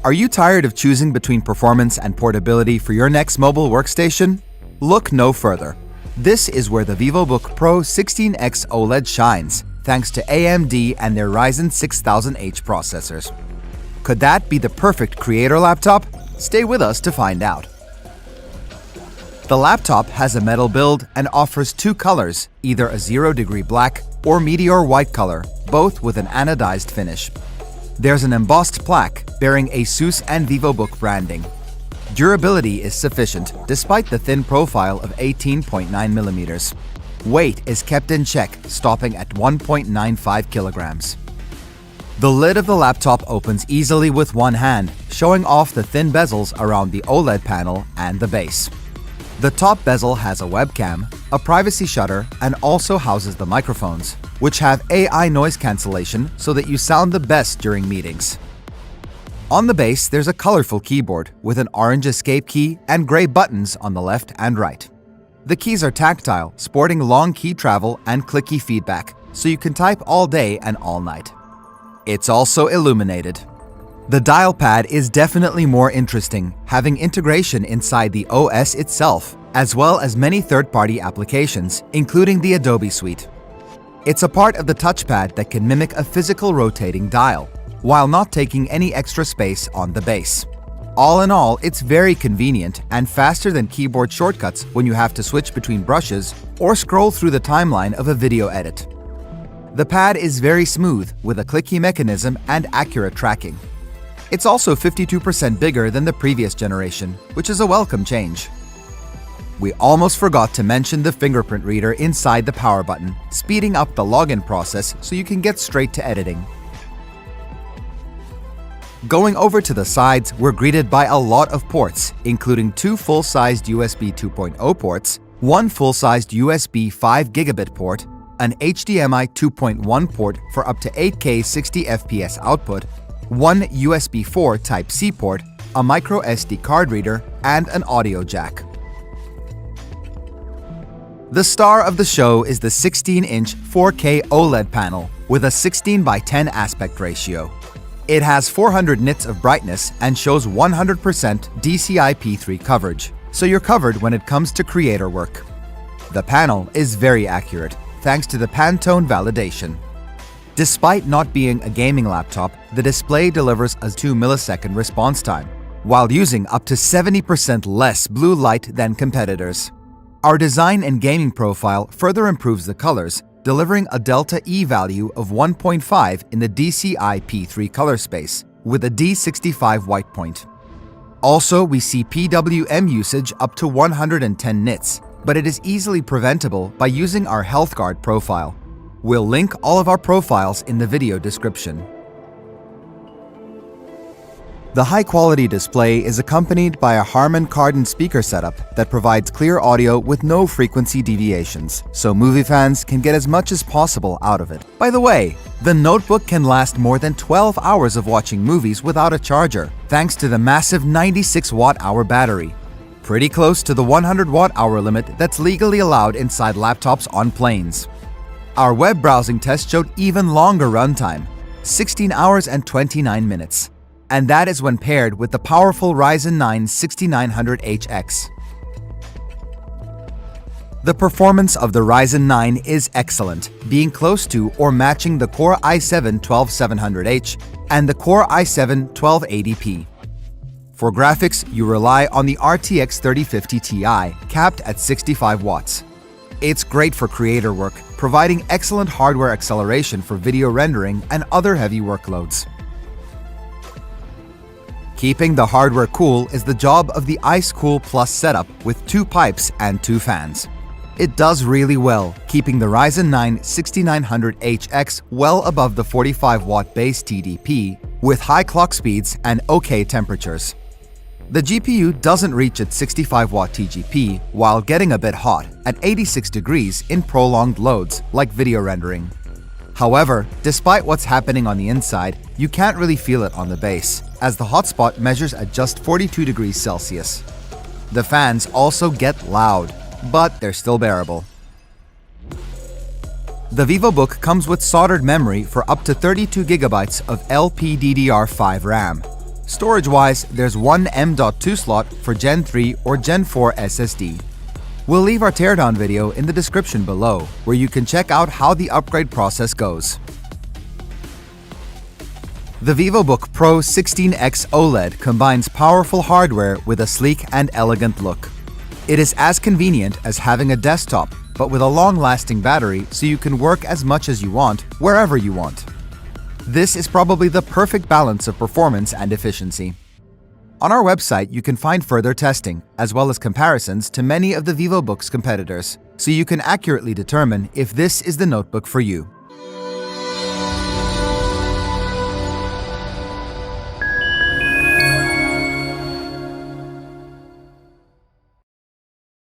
Are you tired of choosing between performance and portability for your next mobile workstation? Look no further. This is where the Vivobook Pro 16X OLED shines, thanks to AMD and their Ryzen 6000H processors. Could that be the perfect creator laptop? Stay with us to find out. The laptop has a metal build and offers two colors, either a 0-degree black or meteor white color, both with an anodized finish. There's an embossed plaque bearing ASUS and Vivobook branding. Durability is sufficient despite the thin profile of 18.9 millimeters. Weight is kept in check, stopping at 1.95 kilograms. The lid of the laptop opens easily with one hand, showing off the thin bezels around the OLED panel and the base. The top bezel has a webcam, a privacy shutter, and also houses the microphones, which have AI noise cancellation so that you sound the best during meetings. On the base, there's a colorful keyboard with an orange escape key and gray buttons on the left and right. The keys are tactile, sporting long key travel and clicky feedback, so you can type all day and all night. It's also illuminated. The dial pad is definitely more interesting, having integration inside the OS itself, as well as many third-party applications, including the Adobe suite. It's a part of the touchpad that can mimic a physical rotating dial, while not taking any extra space on the base. All in all, it's very convenient and faster than keyboard shortcuts when you have to switch between brushes or scroll through the timeline of a video edit. The pad is very smooth with a clicky mechanism and accurate tracking. It's also 52% bigger than the previous generation, which is a welcome change. We almost forgot to mention the fingerprint reader inside the power button, speeding up the login process so you can get straight to editing. Going over to the sides, we're greeted by a lot of ports, including two full-sized USB 2.0 ports, one full-sized USB 5 gigabit port, an HDMI 2.1 port for up to 8K 60 FPS output, one USB 4 Type-C port, a micro SD card reader, and an audio jack. The star of the show is the 16-inch 4K OLED panel with a 16:10 aspect ratio. It has 400 nits of brightness and shows 100% DCI-P3 coverage, so you're covered when it comes to creator work. The panel is very accurate, thanks to the Pantone validation. Despite not being a gaming laptop, the display delivers a 2-millisecond response time, while using up to 70% less blue light than competitors. Our design and gaming profile further improves the colors, delivering a delta E value of 1.5 in the DCI-P3 color space, with a D65 white point. Also, we see PWM usage up to 110 nits, but it is easily preventable by using our HealthGuard profile. We'll link all of our profiles in the video description. The high-quality display is accompanied by a Harman Kardon speaker setup that provides clear audio with no frequency deviations, so movie fans can get as much as possible out of it. By the way, the notebook can last more than 12 hours of watching movies without a charger, thanks to the massive 96 watt-hour battery. Pretty close to the 100 watt-hour limit that's legally allowed inside laptops on planes. Our web browsing test showed even longer runtime, 16 hours and 29 minutes. And that is when paired with the powerful Ryzen 9 6900HX. The performance of the Ryzen 9 is excellent, being close to or matching the Core i7-12700H and the Core i7-1280P. For graphics, you rely on the RTX 3050 Ti, capped at 65 watts. It's great for creator work, providing excellent hardware acceleration for video rendering and other heavy workloads. Keeping the hardware cool is the job of the Ice Cool Plus setup with 2 pipes and 2 fans. It does really well, keeping the Ryzen 9 6900HX well above the 45-watt base TDP with high clock speeds and okay temperatures. The GPU doesn't reach its 65-watt TGP while getting a bit hot at 86 degrees in prolonged loads like video rendering. However, despite what's happening on the inside, you can't really feel it on the base, as the hotspot measures at just 42 degrees Celsius. The fans also get loud, but they're still bearable. The Vivobook comes with soldered memory for up to 32 GB of LPDDR5 RAM. Storage-wise, there's one M.2 slot for Gen 3 or Gen 4 SSD. We'll leave our teardown video in the description below, where you can check out how the upgrade process goes. The Vivobook Pro 16X OLED combines powerful hardware with a sleek and elegant look. It is as convenient as having a desktop, but with a long-lasting battery so you can work as much as you want, wherever you want. This is probably the perfect balance of performance and efficiency. On our website, you can find further testing, as well as comparisons to many of the Vivobook's competitors, so you can accurately determine if this is the notebook for you.